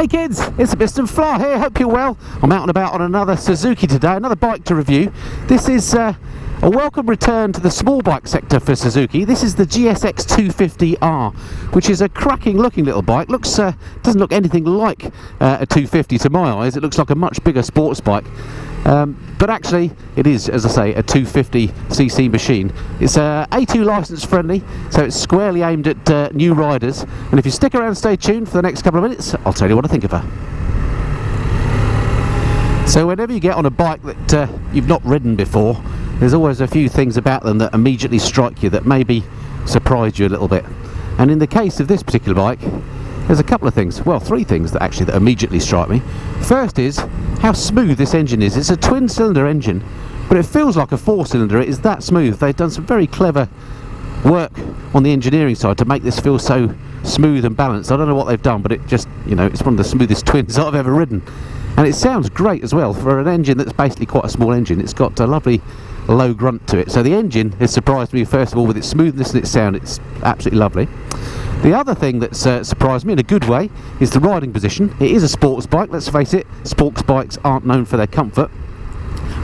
Hey kids, it's Mr. Fly here, hope you're well. I'm out and about on another Suzuki today, another bike to review. This is a welcome return to the small bike sector for Suzuki. This is the GSX250R, which is a cracking looking little bike. Doesn't look anything like a 250 to my eyes. It looks like a much bigger sports bike. But actually it is, as I say, a 250cc machine. It's A2 license friendly, so it's squarely aimed at new riders, and if you stick around and stay tuned for the next couple of minutes, I'll tell you what I think of her. So whenever you get on a bike that you've not ridden before, there's always a few things about them that immediately strike you that maybe surprise you a little bit. And in the case of this particular bike, there's a couple of things, well, three things that immediately strike me. First is how smooth this engine is. It's a twin cylinder engine, but it feels like a four cylinder. It is that smooth. They've done some very clever work on the engineering side to make this feel so smooth and balanced. I don't know what they've done, but it just, you know, it's one of the smoothest twins I've ever ridden. And it sounds great as well for an engine that's basically quite a small engine. It's got a lovely low grunt to it. So the engine has surprised me, first of all, with its smoothness and its sound. It's absolutely lovely. The other thing that's surprised me in a good way is the riding position. It is a sports bike, let's face it. Sports bikes aren't known for their comfort,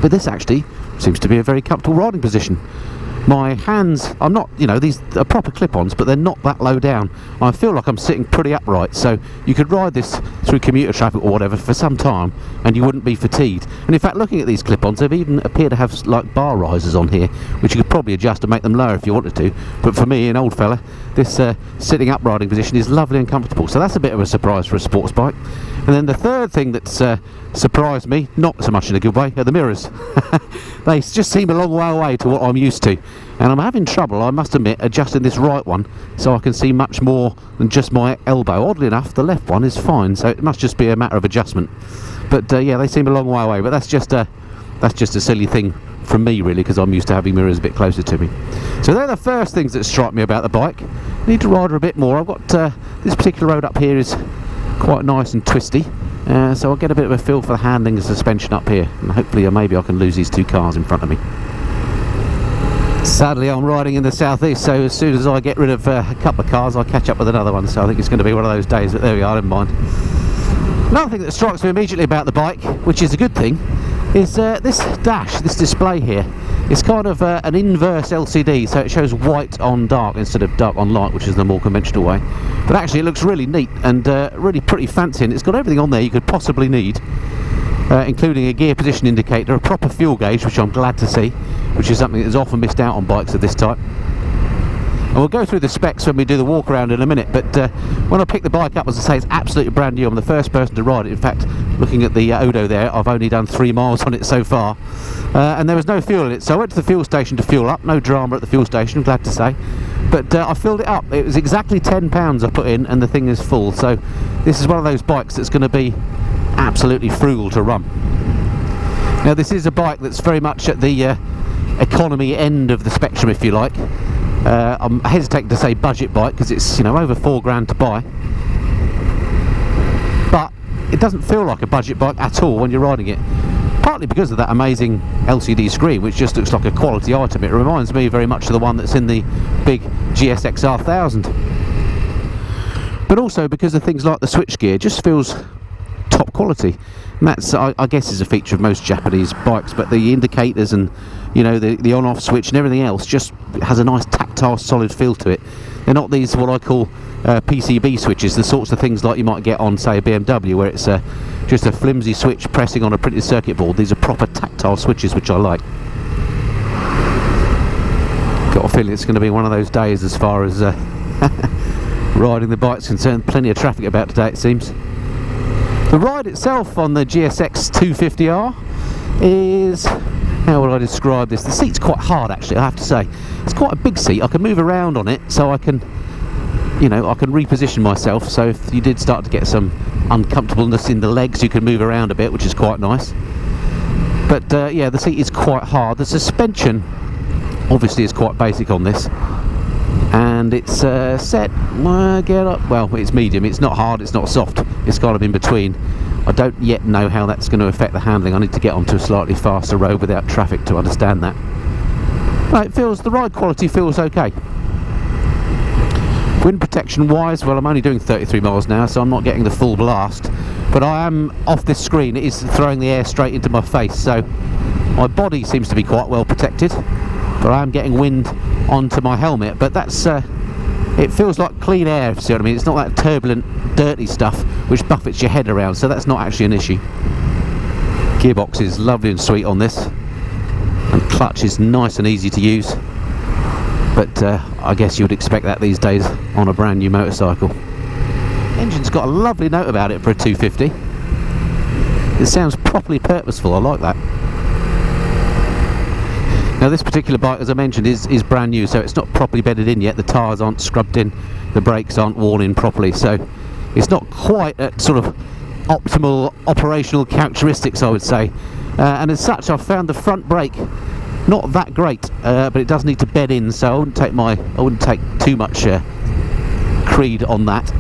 but this actually seems to be a very comfortable riding position. My hands, I'm not, you know, these are proper clip-ons, but they're not that low down. I feel like I'm sitting pretty upright, so you could ride this through commuter traffic or whatever for some time and you wouldn't be fatigued. And in fact, looking at these clip-ons, they've even appear to have like bar risers on here, which you could probably adjust to make them lower if you wanted to. But for me, an old fella, this sitting up riding position is lovely and comfortable, so that's a bit of a surprise for a sports bike. And then the third thing that's surprised me, not so much in a good way, are the mirrors. They just seem a long way away to what I'm used to, and I'm having trouble, I must admit, adjusting this right one so I can see much more than just my elbow. Oddly enough, the left one is fine, so it must just be a matter of adjustment. But yeah, they seem a long way away, but that's just a silly thing from me really, because I'm used to having mirrors a bit closer to me. So they're the first things that strike me about the bike. I need to ride her a bit more. I've got this particular road up here is quite nice and twisty, so I'll get a bit of a feel for the handling and suspension up here, and hopefully maybe I can lose these two cars in front of me. Sadly, I'm riding in the southeast, so as soon as I get rid of a couple of cars, I'll catch up with another one, so I think it's going to be one of those days, but there we are, never mind. Another thing that strikes me immediately about the bike, which is a good thing, is this dash, this display here. It's kind of an inverse LCD, so it shows white on dark instead of dark on light, which is the more conventional way. But actually it looks really neat and really pretty fancy, and it's got everything on there you could possibly need, including a gear position indicator, a proper fuel gauge, which I'm glad to see, which is something that is often missed out on bikes of this type. And we'll go through the specs when we do the walk around in a minute, but when I picked the bike up, as I say, it's absolutely brand new. I'm the first person to ride it. In fact, looking at the Odo there, I've only done 3 miles on it so far, and there was no fuel in it, so I went to the fuel station to fuel up. No drama at the fuel station, I'm glad to say, but I filled it up. It was exactly £10 I put in, and the thing is full. So this is one of those bikes that's going to be absolutely frugal to run. Now this is a bike that's very much at the economy end of the spectrum, if you like. I'm hesitating to say budget bike because it's, you know, over £4 to buy, but it doesn't feel like a budget bike at all when you're riding it, partly because of that amazing LCD screen, which just looks like a quality item. It reminds me very much of the one that's in the big GSXR 1000, but also because of things like the switchgear. Just feels top quality, and that's I guess is a feature of most Japanese bikes, but the indicators and, you know, the on-off switch and everything else just has a nice tactile, solid feel to it. They're not these what I call PCB switches, the sorts of things like you might get on, say, a BMW, where it's just a flimsy switch pressing on a printed circuit board. These are proper tactile switches, which I like. Got a feeling it's going to be one of those days as far as riding the bike's concerned. Plenty of traffic about today, it seems. The ride itself on the GSX250R is, how would I describe this? The seat's quite hard, actually, I have to say. It's quite a big seat. I can move around on it, so I can, you know, I can reposition myself, so if you did start to get some uncomfortableness in the legs, you can move around a bit, which is quite nice. But yeah, the seat is quite hard. The suspension obviously is quite basic on this, and it's set, get up, well, it's medium. It's not hard, it's not soft, it's kind of in between. I don't yet know how that's going to affect the handling. I need to get onto a slightly faster road without traffic to understand that. But it feels, the ride quality feels okay. Wind protection wise, well, I'm only doing 33 miles an hour, so I'm not getting the full blast, but I am off this screen. It is throwing the air straight into my face, so my body seems to be quite well protected, but I am getting wind onto my helmet. But that's it feels like clean air, if you see what I mean. It's not that turbulent, dirty stuff which buffets your head around, so that's not actually an issue. Gearbox is lovely and sweet on this, and clutch is nice and easy to use, but I guess you would expect that these days on a brand new motorcycle. Engine's got a lovely note about it for a 250. It sounds properly purposeful, I like that. Now this particular bike, as I mentioned, is brand new, so it's not properly bedded in yet. The tyres aren't scrubbed in, the brakes aren't worn in properly, so it's not quite at sort of optimal operational characteristics, I would say. And as such, I've found the front brake not that great, but it does need to bed in, so I wouldn't take too much creed on that.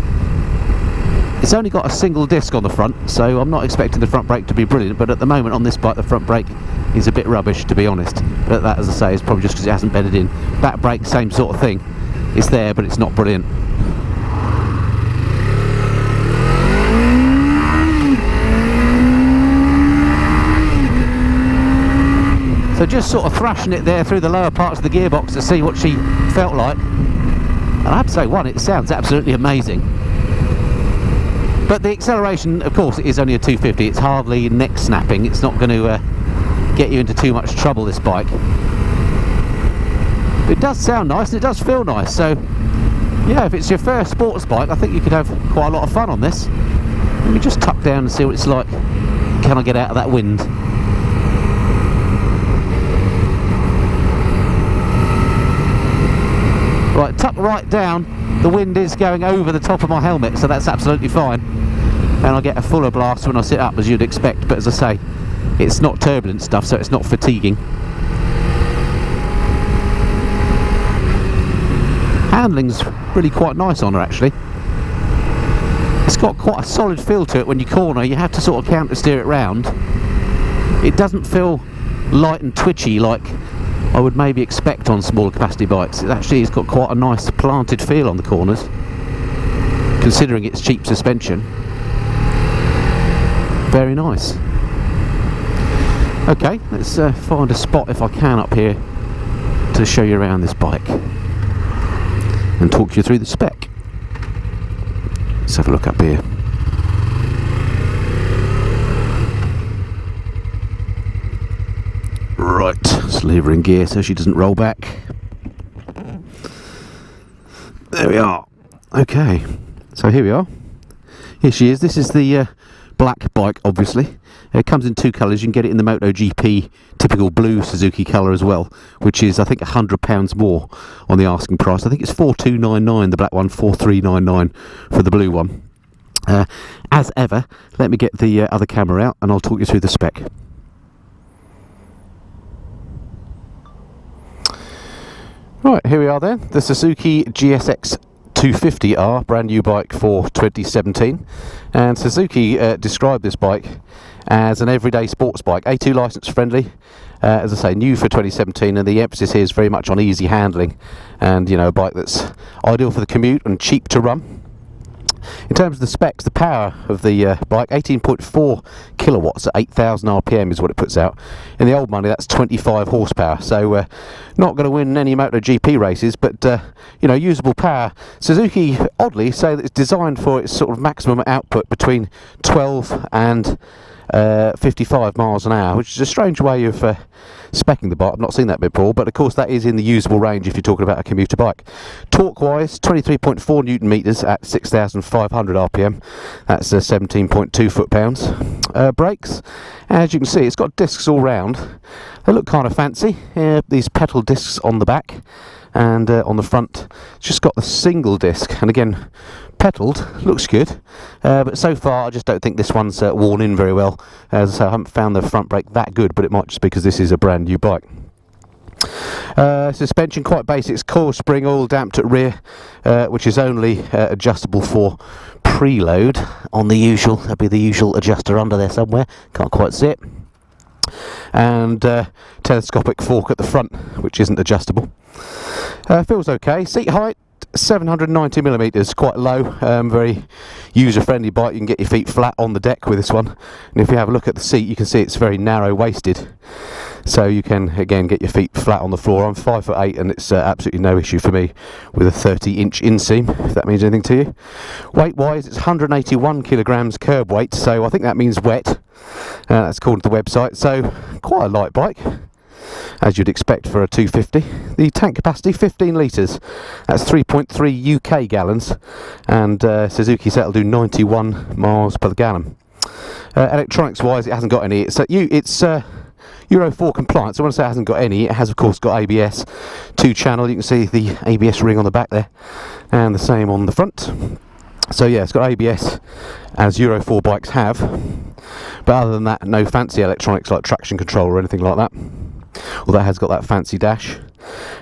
It's only got a single disc on the front, so I'm not expecting the front brake to be brilliant, but at the moment on this bike the front brake is a bit rubbish, to be honest. But that, as I say, is probably just because it hasn't bedded in. Back brake, same sort of thing. It's there, but it's not brilliant. So just sort of thrashing it there through the lower parts of the gearbox to see what she felt like. And I have to say, one, it sounds absolutely amazing. But the acceleration, of course, it is only a 250. It's hardly neck snapping. It's not going to get you into too much trouble, this bike. But it does sound nice and it does feel nice. So, yeah, if it's your first sports bike, I think you could have quite a lot of fun on this. Let me just tuck down and see what it's like. Can I get out of that wind? Right, tuck right down. The wind is going over the top of my helmet, so that's absolutely fine. And I'll get a fuller blast when I sit up, as you'd expect. But as I say, it's not turbulent stuff, so it's not fatiguing. Handling's really quite nice on her, actually. It's got quite a solid feel to it. When you corner, you have to sort of counter steer it round. It doesn't feel light and twitchy like I would maybe expect on smaller capacity bikes. It actually has got quite a nice planted feel on the corners, considering its cheap suspension. Very nice. Okay, let's find a spot, if I can, up here to show you around this bike and talk you through the spec. Let's have a look up here. Right, let's leave her in gear so she doesn't roll back. There we are. Okay, so here we are. Here she is. This is the black bike, obviously. It comes in two colours. You can get it in the MotoGP typical blue Suzuki colour as well, which is, I think, £100 more on the asking price. I think it's $4,299 the black one, $4,399 for the blue one. As ever, let me get the other camera out and I'll talk you through the spec. Right, here we are then, the Suzuki GSX250R, brand new bike for 2017, and Suzuki described this bike as an everyday sports bike, A2 licence friendly, as I say, new for 2017, and the emphasis here is very much on easy handling, and, you know, a bike that's ideal for the commute and cheap to run. In terms of the specs, the power of the bike, 18.4 kilowatts at 8,000 RPM is what it puts out. In the old money, that's 25 horsepower. So not going to win any MotoGP races, but you know, usable power. Suzuki, oddly, say that it's designed for its sort of maximum output between 12 and 55 miles an hour, which is a strange way of speccing the bike. I've not seen that before, but of course that is in the usable range if you're talking about a commuter bike. Torque wise, 23.4 newton meters at 6,500 RPM. That's 17.2 foot-pounds. Brakes, as you can see, it's got discs all round. They look kind of fancy. These pedal discs on the back, and on the front it's just got the single disc, and again pedalled, looks good, but so far I just don't think this one's worn in very well. As I say, I haven't found the front brake that good, but it might just be because this is a brand new bike. Suspension, quite basic. It's coil spring, oil damped at rear, which is only adjustable for preload on the usual. There'll be the usual adjuster under there somewhere, can't quite see it, and telescopic fork at the front, which isn't adjustable. Feels okay. Seat height 790mm, quite low, very user-friendly bike. You can get your feet flat on the deck with this one, and if you have a look at the seat, you can see it's very narrow-waisted, so you can again get your feet flat on the floor. I'm 5'8", and it's absolutely no issue for me with a 30-inch inseam, if that means anything to you. Weight-wise, it's 181 kilograms curb weight, so I think that means wet. That's according to the website, so quite a light bike, as you'd expect for a 250. The tank capacity 15 litres, that's 3.3 UK gallons, and Suzuki said it'll do 91 miles per gallon. Electronics wise, it hasn't got any. It's Euro 4 compliant, so when I say it hasn't got any, it has of course got ABS, 2-channel. You can see the ABS ring on the back there, and the same on the front. So yeah, it's got ABS, as Euro 4 bikes have, but other than that, no fancy electronics like traction control or anything like that. Although it has got that fancy dash.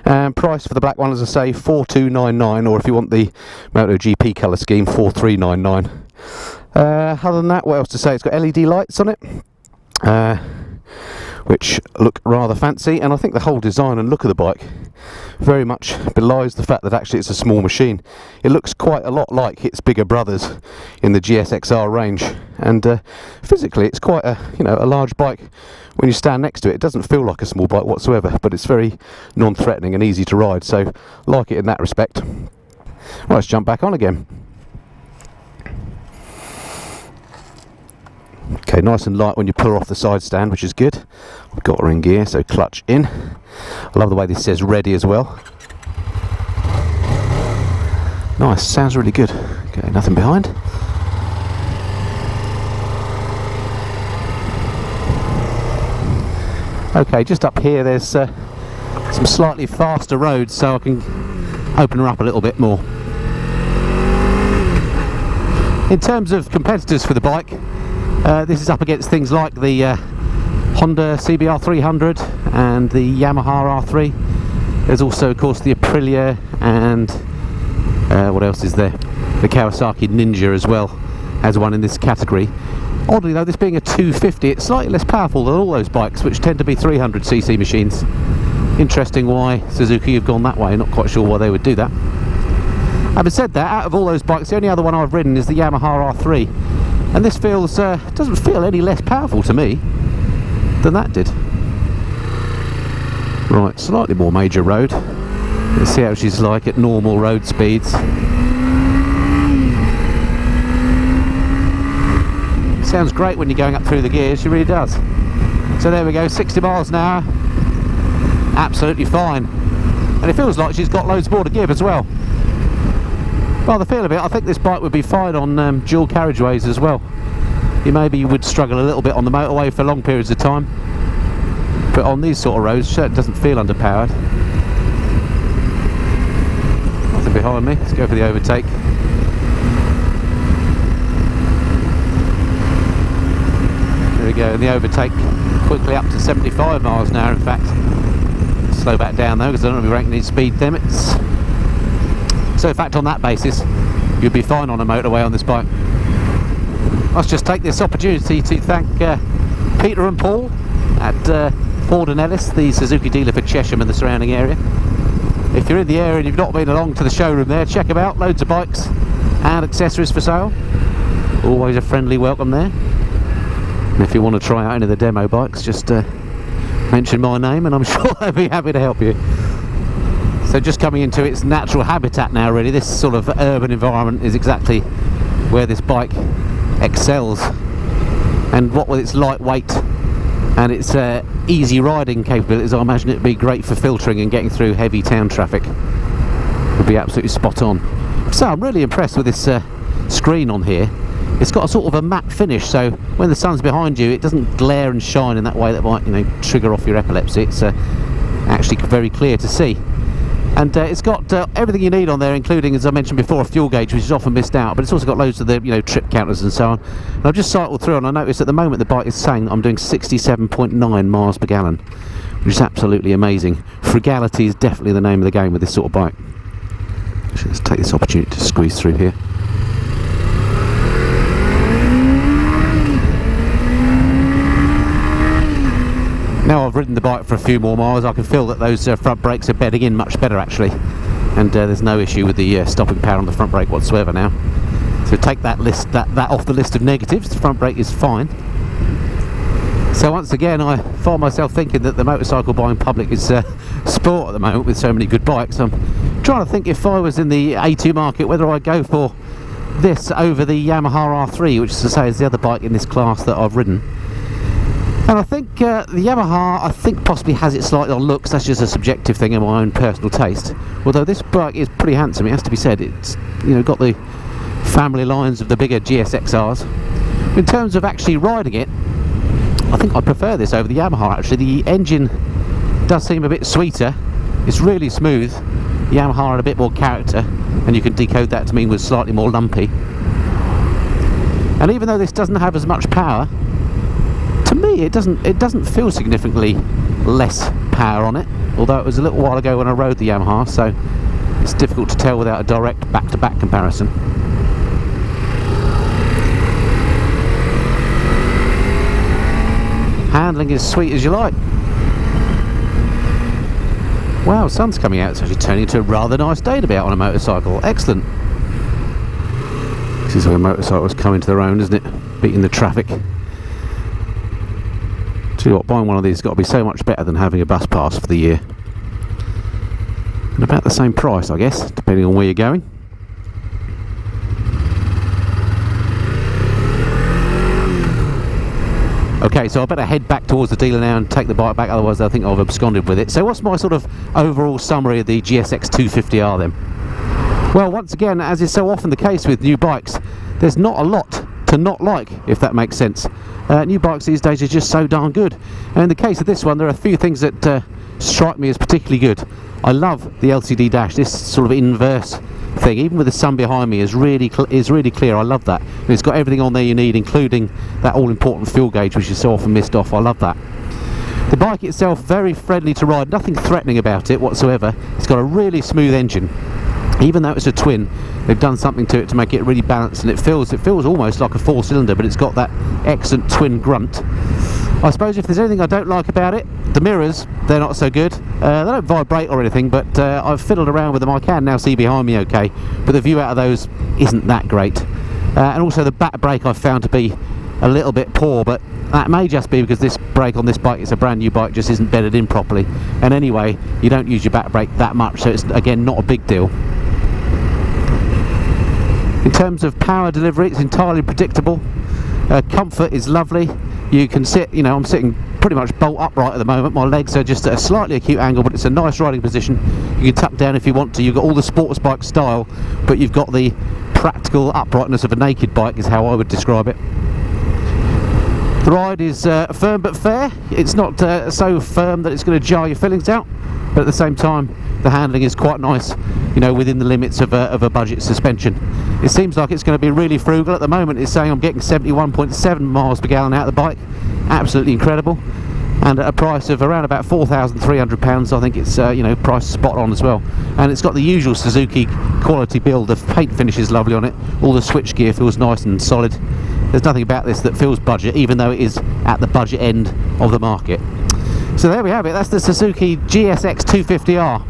Price for the black one, as I say, 4299, or if you want the MotoGP colour scheme, 4399. Other than that, what else to say? It's got LED lights on it, which look rather fancy, and I think the whole design and look of the bike very much belies the fact that actually it's a small machine. It looks quite a lot like its bigger brothers in the GSX-R range, and physically it's quite a a large bike. When you stand next to it, it doesn't feel like a small bike whatsoever, but it's very non-threatening and easy to ride, so like it in that respect. Well, let's jump back on again. Okay, nice and light when you pull off the side stand, which is good. I've got her in gear, so clutch in. I love the way this says ready as well. Nice, sounds really good. Okay, nothing behind. Okay, just up here there's some slightly faster roads, so I can open her up a little bit more. In terms of competitors for the bike, this is up against things like the Honda CBR 300 and the Yamaha R3. There's also, of course, the Aprilia and what else is there? The Kawasaki Ninja as well as one in this category. Oddly though, this being a 250, it's slightly less powerful than all those bikes, which tend to be 300cc machines. Interesting why Suzuki have gone that way, not quite sure why they would do that. Having said that, out of all those bikes, the only other one I've ridden is the Yamaha R3, and this feels doesn't feel any less powerful to me than that did. Right, slightly more major road. Let's see how she's like at normal road speeds. Sounds great when you're going up through the gears, she really does. So there we go, 60 miles an hour, absolutely fine. And it feels like she's got loads more to give as well. By the feel of it, I think this bike would be fine on dual carriageways as well. You would struggle a little bit on the motorway for long periods of time, but on these sort of roads it doesn't feel underpowered. Nothing behind me, let's go for the overtake. There we go, and the overtake quickly up to 75 miles an hour in fact. Slow back down though, because I don't want to be breaking these speed limits. So in fact, on that basis, you'd be fine on a motorway on this bike. Let's just take this opportunity to thank Peter and Paul at Ford and Ellis, the Suzuki dealer for Chesham and the surrounding area. If you're in the area and you've not been along to the showroom there, check them out. Loads of bikes and accessories for sale. Always a friendly welcome there. And if you want to try out any of the demo bikes, just mention my name and I'm sure they'll be happy to help you. So just coming into its natural habitat now really, this sort of urban environment is exactly where this bike excels. And what with its lightweight and its easy riding capabilities, I imagine it'd be great for filtering and getting through heavy town traffic. Would be absolutely spot on. So I'm really impressed with this screen on here. It's got a sort of a matte finish, so when the sun's behind you it doesn't glare and shine in that way that might trigger off your epilepsy. It's actually very clear to see. And it's got everything you need on there, including, as I mentioned before, a fuel gauge, which is often missed out, but it's also got loads of the trip counters and so on. And I've just cycled through and I noticed at the moment the bike is saying that I'm doing 67.9 miles per gallon, which is absolutely amazing. Frugality is definitely the name of the game with this sort of bike. Let's take this opportunity to squeeze through here. Now I've ridden the bike for a few more miles, I can feel that those front brakes are bedding in much better actually. and there's no issue with the stopping power on the front brake whatsoever now. So take that off the list of negatives. The front brake is fine. So once again, I find myself thinking that the motorcycle buying public is sport at the moment with so many good bikes. I'm trying to think if I was in the A2 market whether I'd go for this over the Yamaha R3, which, as I say, is the other bike in this class that I've ridden. And I think the Yamaha, I think, possibly has it slightly on looks. That's just a subjective thing in my own personal taste. Although this bike is pretty handsome, it has to be said. It's, you know, got the family lines of the bigger GSXRs. In terms of actually riding it, I think I prefer this over the Yamaha. Actually, the engine does seem a bit sweeter. It's really smooth. The Yamaha had a bit more character, and you can decode that to mean was slightly more lumpy. And even though this doesn't have as much power, to me it doesn't feel significantly less power on it. Although it was a little while ago when I rode the Yamaha, so it's difficult to tell without a direct back-to-back comparison. Handling is sweet as you like. Wow, sun's coming out. It's actually turning into a rather nice day to be out on a motorcycle. Excellent. This is where motorcycles come into their own, isn't it? Beating the traffic. Tell you what, buying one of these has got to be so much better than having a bus pass for the year. And about the same price, I guess, depending on where you're going. Okay, so I better head back towards the dealer now and take the bike back, otherwise I think I've absconded with it. So what's my sort of overall summary of the GSX250R then? Well, once again, as is so often the case with new bikes, there's not a lot to not like, if that makes sense. New bikes these days are just so darn good. And in the case of this one, there are a few things that strike me as particularly good. I love the LCD dash. This sort of inverse thing, even with the sun behind me, is really clear. I love that. And it's got everything on there you need, including that all-important fuel gauge, which is so often missed off. I love that. The bike itself, very friendly to ride, nothing threatening about it whatsoever. It's got a really smooth engine. Even though it's a twin, they've done something to it to make it really balanced, and it feels almost like a four-cylinder, but it's got that excellent twin grunt. I suppose if there's anything I don't like about it, the mirrors, they're not so good. They don't vibrate or anything, but I've fiddled around with them. I can now see behind me okay, but the view out of those isn't that great. And also the back brake I've found to be a little bit poor, but that may just be because this brake on this bike, it's a brand new bike, just isn't bedded in properly. And anyway, you don't use your back brake that much, so it's again not a big deal. In terms of power delivery, it's entirely predictable. Comfort is lovely. You can sit, you know, I'm sitting pretty much bolt upright at the moment. My legs are just at a slightly acute angle, but it's a nice riding position. You can tuck down if you want to. You've got all the sports bike style, but you've got the practical uprightness of a naked bike, is how I would describe it. The ride is firm but fair. It's not so firm that it's going to jar your fillings out, but at the same time the handling is quite nice, you know, within the limits of a budget suspension. It seems like it's going to be really frugal. At the moment it's saying I'm getting 71.7 miles per gallon out of the bike. Absolutely incredible. And at a price of around about £4,300, I think it's you know, priced spot on as well. And it's got the usual Suzuki quality build. The paint finish is lovely on it. All the switch gear feels nice and solid. There's nothing about this that feels budget, even though it is at the budget end of the market. So there we have it. That's the Suzuki GSX250R.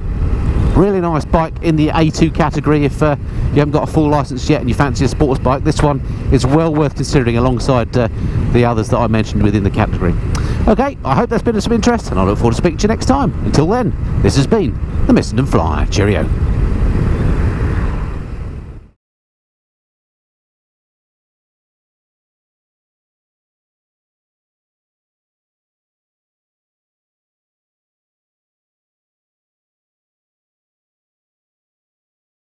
Really nice bike in the A2 category. If you haven't got a full license yet and you fancy a sports bike, this one is well worth considering alongside the others that I mentioned within the category. Okay, I hope that's been of some interest, and I look forward to speaking to you next time. Until then, this has been the Missenden Flyer. Cheerio.